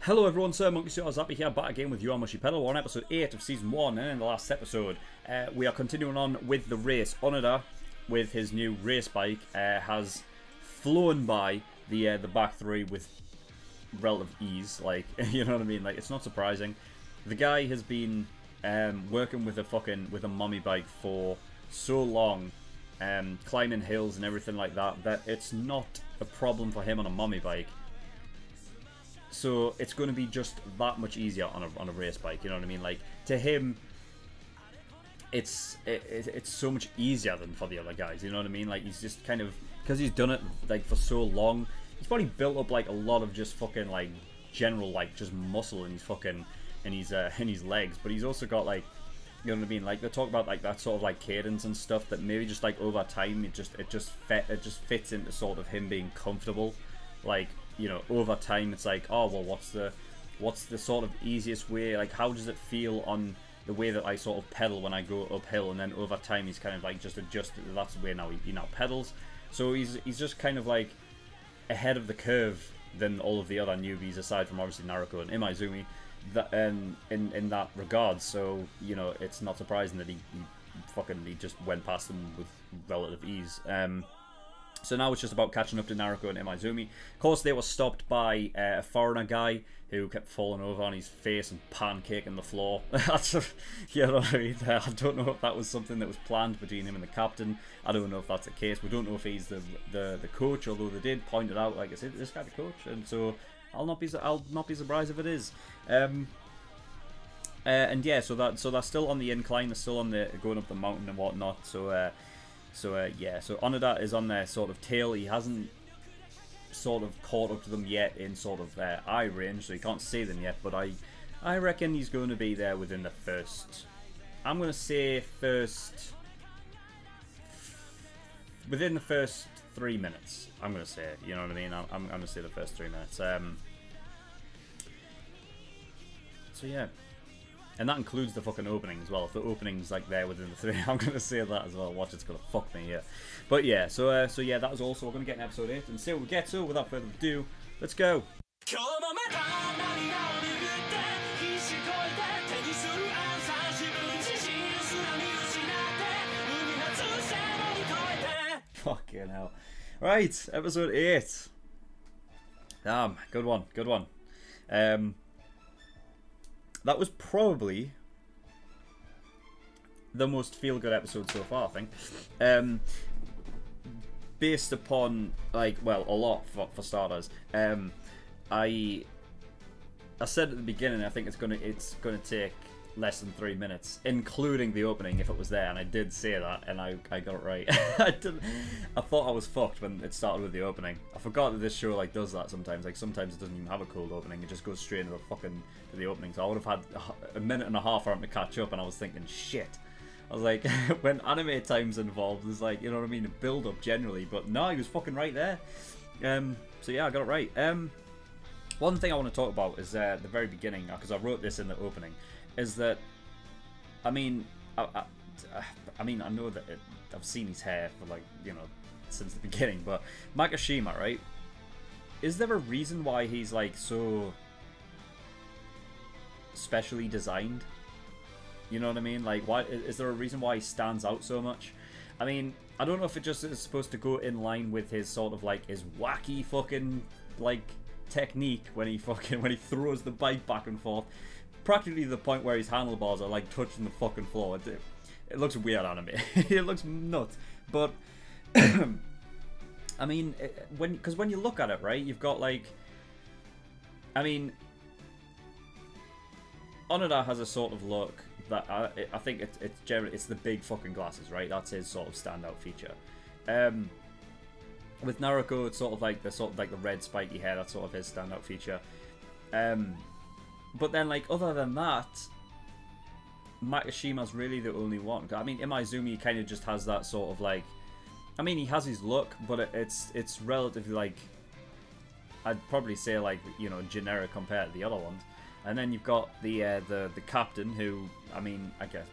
Hello everyone, SirMonkeySuit Happy here, back again with Yowamushi Pedal. We're on episode 8 of season 1, and in the last episode we are continuing on with the race. Onoda, with his new race bike, has flown by the back three with relative ease, like, you know what I mean, like, it's not surprising. The guy has been working with a mummy bike for so long, climbing hills and everything like that, that it's not a problem for him on a mummy bike. So it's going to be just that much easier on a race bike, you know what I mean? Like, to him, it's so much easier than for the other guys, you know what I mean? Like, he's just kind of, because he's done it like for so long, he's probably built up like a lot of just fucking like general like just muscle in his fucking in his legs, but he's also got like, you know what I mean? Like, they talk about like that sort of like cadence and stuff that maybe just like over time it just fits into sort of him being comfortable, like. You know, over time it's like, oh well, what's the sort of easiest way, like how does it feel on the way that I sort of pedal when I go uphill, and then over time he's kind of like just adjusted, that's the way now he now pedals. So he's just kind of like ahead of the curve than all of the other newbies, aside from obviously Naruto and Imaizumi, that in that regard. So, you know, it's not surprising that he just went past them with relative ease. So now it's just about catching up to Naruto and Imaizumi. Of course, they were stopped by a foreigner guy who kept falling over on his face and pancaking the floor. You know what I mean? I don't know if that was something that was planned between him and the captain. I don't know if that's the case. We don't know if he's the coach, although they did point it out. Like I said, this guy the coach, and so I'll not be surprised if it is. And yeah, so they're still on the incline. They're still on the going up the mountain and whatnot. Yeah, so Onoda is on their sort of tail. He hasn't sort of caught up to them yet in sort of eye range, so you can't see them yet, but I reckon he's going to be there within the first, I'm going to say within the first 3 minutes, I'm going to say, you know what I mean, I'm going to say the first 3 minutes. So yeah. And that includes the fucking opening as well. If the opening's like there within the 3, I'm gonna say that as well. Watch, it's gonna fuck me here. But yeah, so yeah, that was also, we're gonna get in episode 8 and see what we get. So without further ado, let's go. Fucking hell. Right, episode 8. Damn, good one, good one. That was probably the most feel-good episode so far, I think. Based upon, like, well, a lot for starters. I said at the beginning, I think it's gonna take less than 3 minutes, including the opening if it was there, and I did say that, and I got it right. I thought I was fucked when it started with the opening. I forgot that this show like does that sometimes. Like, sometimes it doesn't even have a cold opening; it just goes straight into the opening. So I would have had a minute and a half for him to catch up, and I was thinking, shit. I was like, when anime time's involved, there's like, you know what I mean, a build up generally, but no, he was fucking right there. So yeah, I got it right. One thing I want to talk about is the very beginning, because I wrote this in the opening. Is that, I mean, I mean, I know that I've seen his hair for, like, you know, since the beginning, but Makishima, right? Is there a reason why he's like so specially designed? You know what I mean? Like, why is there a reason why he stands out so much? I mean, I don't know if it just is supposed to go in line with his sort of like his wacky fucking like technique when he throws the bike back and forth. Practically to the point where his handlebars are like touching the fucking floor. It looks weird anime. It looks nuts. But I mean, because when you look at it, right, you've got like, I mean, Onoda has a sort of look that I think it's generally, it's the big fucking glasses, right? That's his sort of standout feature. With Naruto, it's sort of like the red spiky hair. That's sort of his standout feature. But then, like, other than that, Makishima's really the only one. I mean, Imaizumi kind of just has that sort of, like... I mean, he has his look, but it's relatively, like... I'd probably say, like, you know, generic compared to the other ones. And then you've got the captain, who, I mean, I guess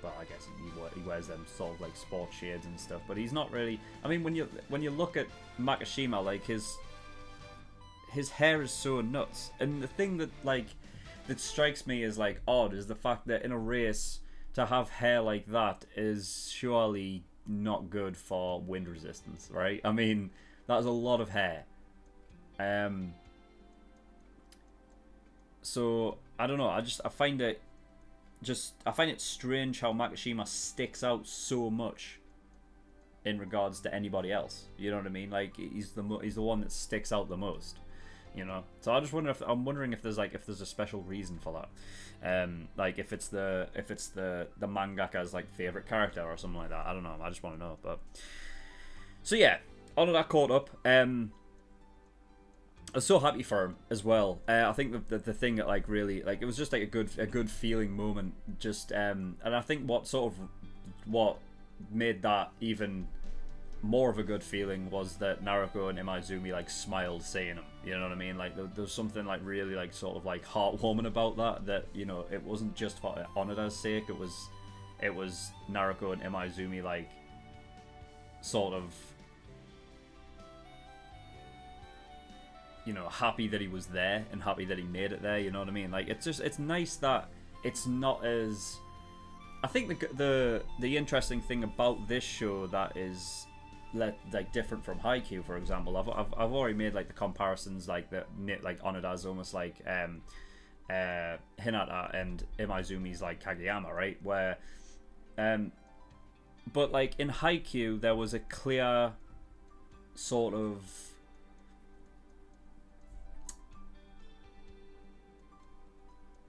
he wears them sort of, like, sports shades and stuff. But he's not really... I mean, when you look at Makishima, like, his hair is so nuts. And the thing that, like... that strikes me as like odd is the fact that in a race to have hair like that is surely not good for wind resistance, right? I mean, that's a lot of hair. So I don't know. I find it strange how Makishima sticks out so much in regards to anybody else. You know what I mean? Like he's the one that sticks out the most. You know. So I just wonder if there's a special reason for that. Like if it's the mangaka's like favorite character or something like that. I don't know. I just want to know. But so yeah, Onoda caught up. I was so happy for him as well. I think the thing that like really like it was just like a good feeling moment. Just and I think what made that even more of a good feeling was that Naruko and Imaizumi like smiled seeing him. You know what I mean? Like there's something like really like sort of like heartwarming about that. That you know it wasn't just for Onoda's sake. It was Naruko and Imaizumi like sort of, you know, happy that he was there and happy that he made it there. You know what I mean? Like it's nice that it's not as. I think the interesting thing about this show that is like different from Haikyuu, for example. I've already made like the comparisons like Onoda's almost like Hinata and Imaizumi's like Kageyama, right? Where but like in Haikyuu there was a clear sort of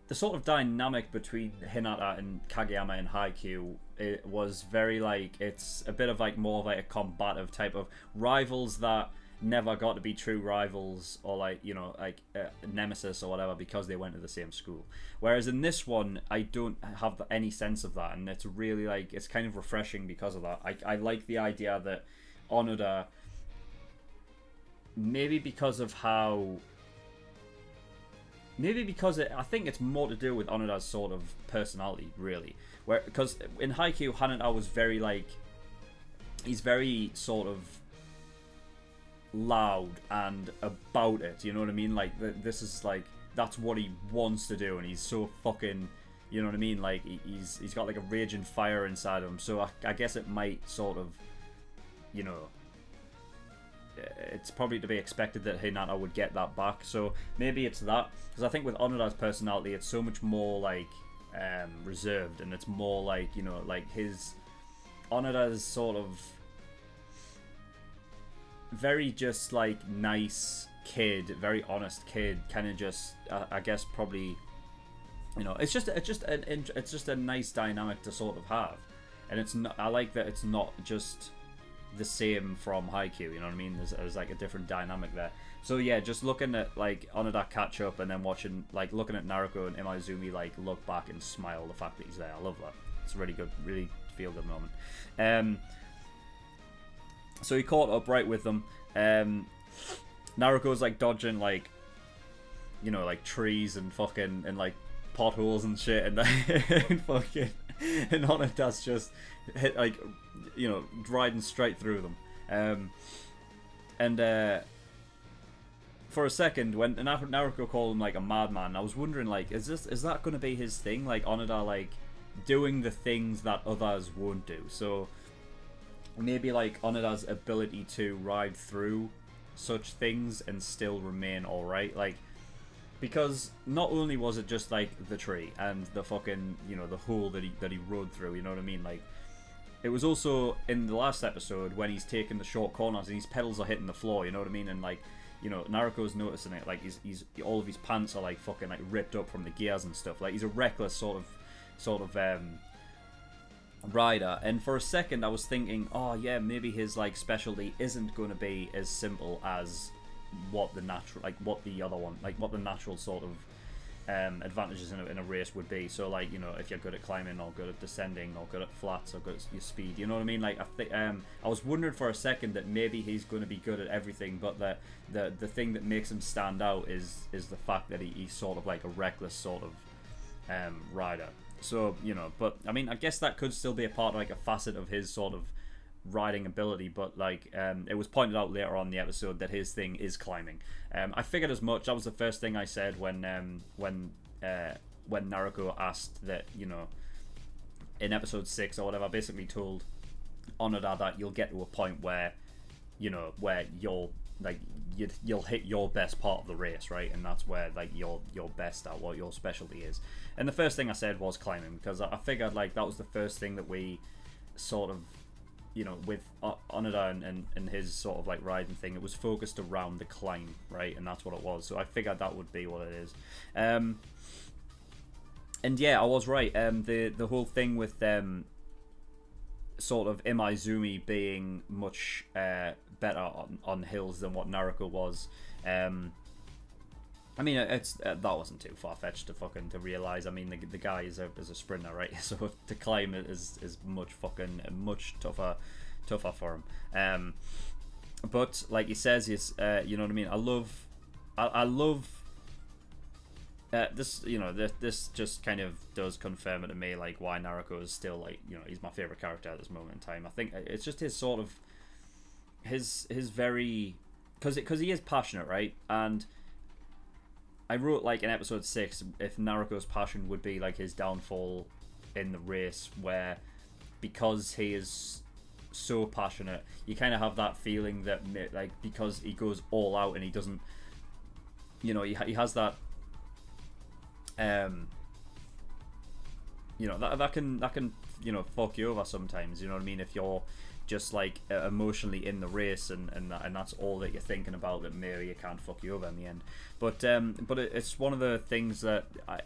the sort of dynamic between Hinata and Kageyama in Haikyuu, it was very like, it's a bit of like more of like a combative type of rivals that never got to be true rivals or like, you know, like nemesis or whatever because they went to the same school. Whereas in this one, I don't have any sense of that, and it's really like, it's kind of refreshing because of that. I like the idea that Onoda, maybe because of how... Maybe because I think it's more to do with Onoda's sort of personality, really. Because in Haikyuu, Hinata was very like, he's very sort of loud and about it. You know what I mean? Like this is like, that's what he wants to do, and he's so fucking, you know what I mean? Like he's got like a raging fire inside of him. So I guess it might sort of, you know, it's probably to be expected that Hinata would get that back. So maybe it's that, because I think with Onoda's personality it's so much more like reserved, and it's more like, you know, like Onoda's sort of very just like nice kid, very honest kid, kind of just I guess probably, you know, it's just a nice dynamic to sort of have, and it's not, I like that it's not just the same from Haikyuu, you know what I mean? There's like a different dynamic there. So yeah, just looking at like Onoda catch up and then watching, like looking at Naruko and Imaizumi like look back and smile the fact that he's there. I love that. It's a really good, really feel good moment. So he caught up right with them. Naruko's like dodging like, you know, like trees and fucking and like potholes and shit, and, and fucking and Onoda's just hit like, you know, riding straight through them. For a second, when Naruko called him like a madman, I was wondering like, is that going to be his thing? Like Onoda like doing the things that others won't do. So maybe like Onoda's ability to ride through such things and still remain alright, like, because not only was it just like the tree and the fucking, you know, the hole that he rode through, you know what I mean, like, it was also in the last episode when he's taking the short corners and his pedals are hitting the floor, you know what I mean, and like, you know, Naruko's noticing it, like he's all of his pants are like fucking like ripped up from the gears and stuff, like he's a reckless sort of rider. And for a second I was thinking, oh yeah, maybe his like specialty isn't going to be as simple as what the natural, like what the other one, like what the natural sort of advantages in a race would be. So like, you know, if you're good at climbing or good at descending or good at flats or good at your speed, you know what I mean, like I was wondering for a second that maybe he's going to be good at everything, but the thing that makes him stand out is the fact that he's sort of like a reckless sort of rider. So, you know, but I mean, I guess that could still be a part of like a facet of his sort of riding ability, but like it was pointed out later on in the episode that his thing is climbing. I figured as much. That was the first thing I said when when Naruko asked that, you know, in episode 6 or whatever, basically told Onoda that you'll get to a point where, you know, where you'll like you'll hit your best part of the race, right? And that's where like you're best at, what your specialty is. And the first thing I said was climbing, because I figured like that was the first thing that we sort of, you know, with Onoda and his sort of like riding thing, it was focused around the climb, right? And that's what it was. So I figured that would be what it is. And yeah, I was right. The whole thing with sort of Imaizumi being much better on hills than what Naruko was. I mean, it's that wasn't too far fetched to realize. I mean, the guy is a sprinter, right? So to climb is much tougher for him. But like he says, you know what I mean. I love this. You know, this just kind of does confirm it to me, like why Naruko is still like, you know, he's my favorite character at this moment in time. I think it's just his sort of his very, because he is passionate, right? And I wrote like in episode 6 if Naruko's passion would be like his downfall in the race, where because he is so passionate, you kind of have that feeling that like because he goes all out and he doesn't, you know, he has that, you know, that can you know, fuck you over sometimes, you know what I mean, if you're just like emotionally in the race and that's all that you're thinking about, that maybe it can't fuck you over in the end. But it's one of the things that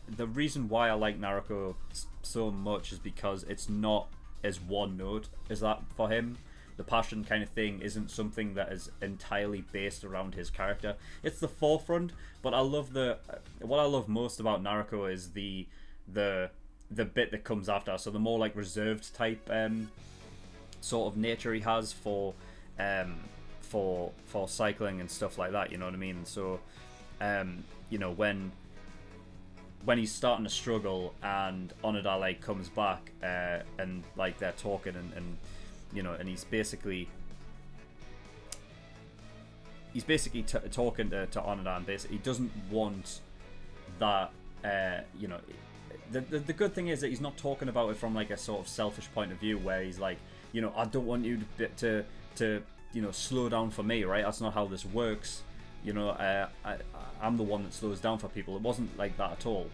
the reason why I like Naruko so much is because it's not as one note as that for him. The passion kind of thing isn't something that is entirely based around his character. It's the forefront, but I love what I love most about Naruko is the bit that comes after. So the more like reserved type sort of nature he has for cycling and stuff like that, you know what I mean? So you know, when he's starting to struggle and Onoda like comes back and like they're talking and you know, and he's basically talking to Onoda, and basically he doesn't want that, you know, the good thing is that he's not talking about it from like a sort of selfish point of view where he's like, you know, I don't want you to you know, slow down for me, right? That's not how this works. You know, I'm the one that slows down for people. It wasn't like that at all.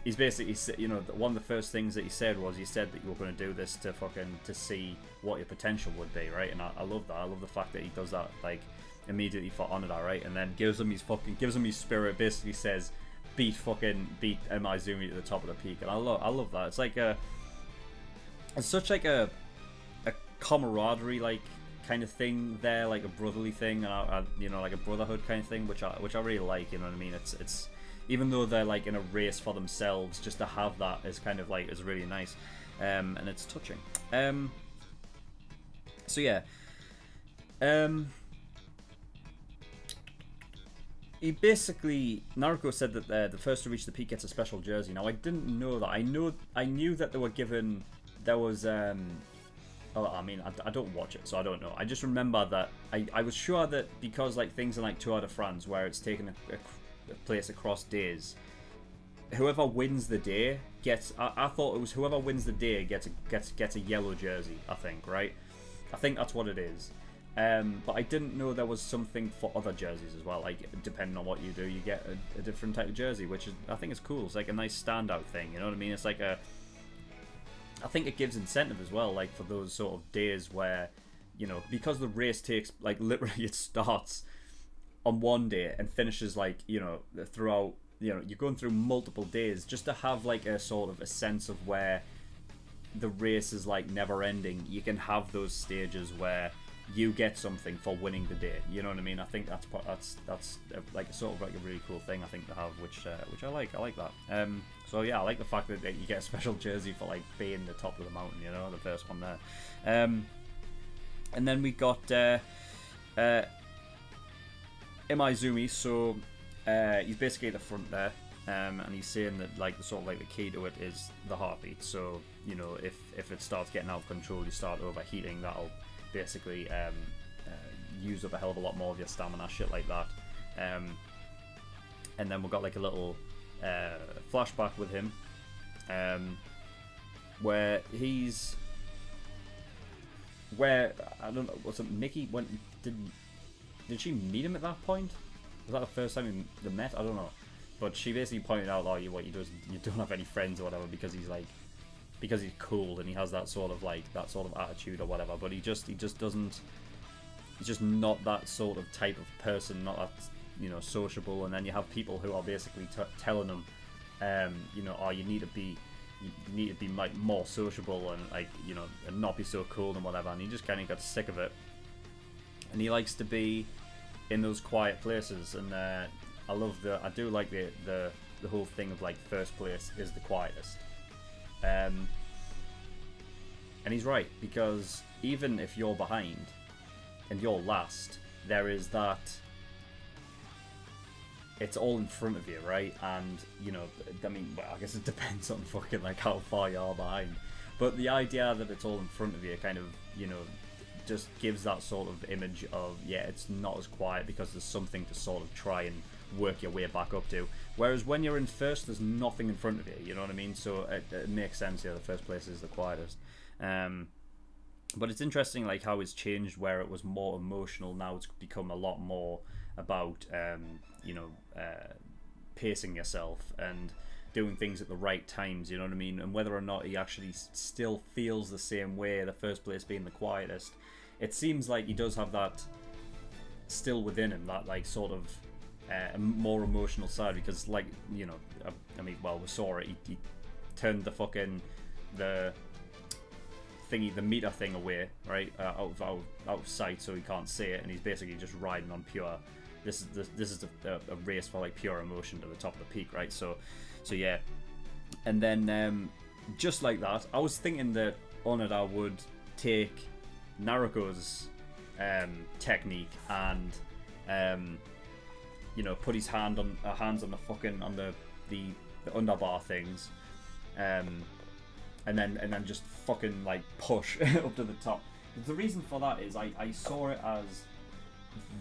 He's basically, you know, one of the first things that he said was, he said that you were going to do this to see what your potential would be, right? And I love that. I love the fact that he does that like immediately for Onoda, right? And then gives him his spirit. Basically says, beat Imaizumi to the top of the peak. And I love that. It's like it's such like a camaraderie like kind of thing there, like a brotherly thing, and you know, like a brotherhood kind of thing, which I really like, you know what I mean? It's even though they're like in a race for themselves, just to have that is kind of like, is really nice, and it's touching. So yeah, he basically, Naruko said that the first to reach the peak gets a special jersey. Now I didn't know that. I knew that they were given, there was oh, I mean, I don't watch it, so I don't know. I just remember that I was sure that because like things in like Tour de France, where it's taken a place across days, whoever wins the day gets. I thought it was whoever wins the day gets a yellow jersey. I think, right? I think that's what it is. But I didn't know there was something for other jerseys as well. Like depending on what you do, you get a different type of jersey, which is, I think is cool. It's like a nice standout thing. You know what I mean? It's like I think it gives incentive as well, like for those sort of days where, you know, because the race takes, like literally it starts on one day and finishes like, you know, throughout, you know, you're going through multiple days, just to have like a sort of a sense of where the race is like never ending. You can have those stages where you get something for winning the day, you know what I mean? I think that's like a sort of like a really cool thing I think to have, which I like that. So yeah, I like the fact that you get a special jersey for like being the top of the mountain, you know, the first one there. And then we got Imaizumi, so he's basically at the front there, and he's saying that like the sort of like the key to it is the heartbeat. So, you know, if it starts getting out of control, you start overheating, that'll basically use up a hell of a lot more of your stamina, shit like that. And then we've got like a little flashback with him, where he's, where I don't know, was it Mickey went? Did she meet him at that point? Was that the first time they met? I don't know, but she basically pointed out, like, what you don't have any friends or whatever because he's like, because he's cool and he has that sort of attitude or whatever. But he just doesn't. He's just not that sort of type of person, not that, you know, sociable. And then you have people who are basically telling him, you know, oh, you need to be like more sociable and, like, you know, and not be so cool and whatever. And he just kind of got sick of it. And he likes to be in those quiet places. And I do like the whole thing of, like, first place is the quietest. And he's right, because even if you're behind and you're last, there is that, it's all in front of you, right? And, you know, I mean, well, I guess it depends on fucking, like, how far you are behind, but the idea that it's all in front of you kind of, you know, just gives that sort of image of, yeah, it's not as quiet because there's something to sort of try and work your way back up to. Whereas when you're in first, there's nothing in front of you, you know what I mean? So it makes sense, yeah, the first place is the quietest. But it's interesting, like, how it's changed, where it was more emotional. Now it's become a lot more about, you know, pacing yourself and doing things at the right times, you know what I mean? And whether or not he actually still feels the same way, the first place being the quietest, it seems like he does have that still within him, that, like, sort of a more emotional side, because, like, you know, I mean, well, we saw it, he turned the fucking, the meter thing away, right, out of sight, so he can't see it, and he's basically just riding on pure, this is a race for, like, pure emotion to the top of the peak, right? So yeah. And then just like that, I was thinking that Onoda would take Naruko's technique and you know, put his hands on the fucking the underbar things, and then just fucking, like, push up to the top. The reason for that is I saw it as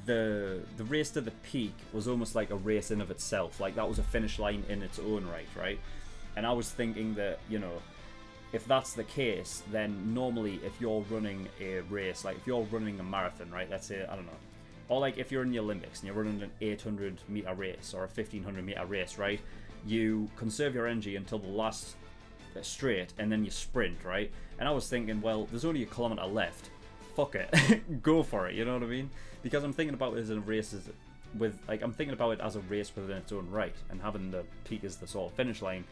the race to the peak was almost like a race in of itself, like that was a finish line in its own right? And I was thinking that, you know, if that's the case, then normally if you're running a race, like if you're running a marathon, right, let's say, I don't know, or like if you're in the Olympics and you're running an 800 meter race or a 1500 meter race, right, you conserve your energy until the last straight and then you sprint, right? And I was thinking, well, there's only a kilometer left, fuck it, go for it, you know what I mean? Because I'm thinking about it as a race, I'm thinking about it as a race within its own right, and having the peak as the sort of finish line,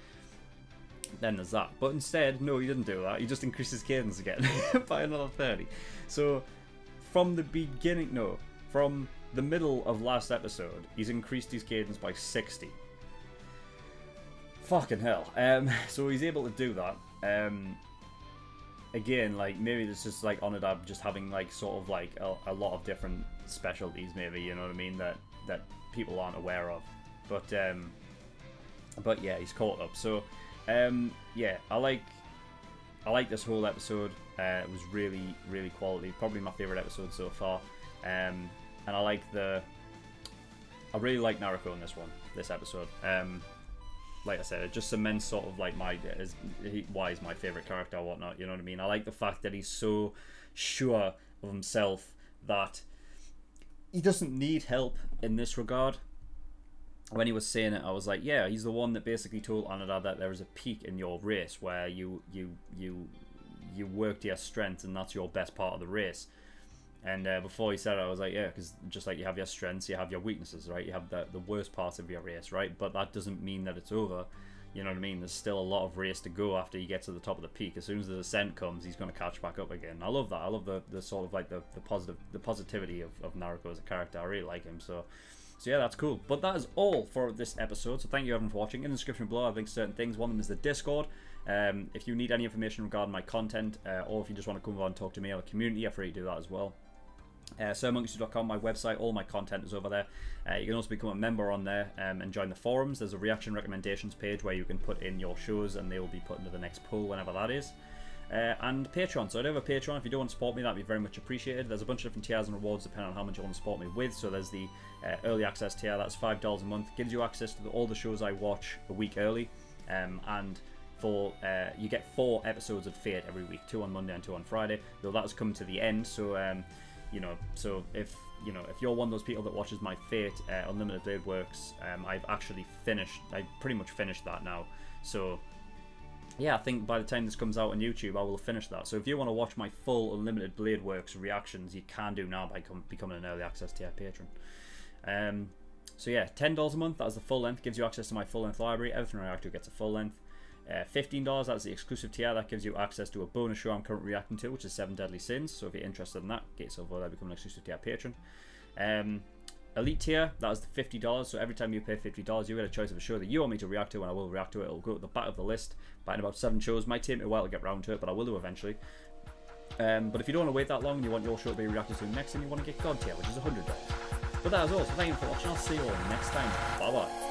then there's that. But instead, no, he didn't do that, he just increased his cadence again by another 30. So from the beginning, no, from the middle of last episode, he's increased his cadence by 60. Fucking hell. So he's able to do that. Again, like, maybe it's just like Onoda just having, like, sort of like a lot of different specialties, maybe, you know what I mean, that people aren't aware of. But yeah, he's caught up. So yeah, I like this whole episode. It was really, really quality, probably my favorite episode so far. And I really like Naruko in this episode. Like I said, it just cements sort of like why he's my favorite character or whatnot, you know what I mean? I like the fact that he's so sure of himself that he doesn't need help in this regard. When he was saying it, I was like, yeah, he's the one that basically told Onoda that there is a peak in your race where you work to your strength and that's your best part of the race. And before he said it, I was like, yeah, because just like you have your strengths, you have your weaknesses, right? You have the worst parts of your race, right? But that doesn't mean that it's over. You know what I mean? There's still a lot of race to go after you get to the top of the peak. As soon as the descent comes, he's going to catch back up again. I love that. I love the sort of like the positivity of Naruko as a character. I really like him. So yeah, that's cool. But that is all for this episode. So thank you everyone for watching. In the description below, I've linked certain things. One of them is the Discord. If you need any information regarding my content, or if you just want to come over and talk to me or the community, you're free to do that as well. SirMonkeySuit.com, my website, all my content is over there. You can also become a member on there and join the forums. There's a reaction recommendations page where you can put in your shows and they will be put into the next poll whenever that is. and Patreon. So I do have a Patreon. If you do want to support me, that'd be very much appreciated. There's a bunch of different tiers and rewards depending on how much you want to support me with. So there's the early access tier, that's $5 a month, gives you access to all the shows I watch a week early, and for you get 4 episodes of Fate every week, 2 on Monday and 2 on Friday. Though that has come to the end, so so if you're one of those people that watches my Fate Unlimited Blade Works, I've pretty much finished that now. So yeah, I think by the time this comes out on YouTube, I will have finished that. So if you want to watch my full Unlimited Blade Works reactions, you can do now by becoming an early access tier patron. So yeah, $10 a month, that's the full length, gives you access to my full length library. Everything I react to gets a full length. $15, that's the exclusive tier, that gives you access to a bonus show I'm currently reacting to, which is 7 Deadly Sins. So if you're interested in that, get yourself over there, become an exclusive tier patron. Elite tier, that is the $50, so every time you pay $50, you get a choice of a show that you want me to react to, and I will react to it. It'll go at the back of the list, but in about 7 shows. Might take me a while to get round to it, but I will do eventually. But if you don't want to wait that long and you want your show to be reacted to next, and you want to get God tier, which is $100. But that is all, so thank you for watching, I'll see you all next time, bye bye.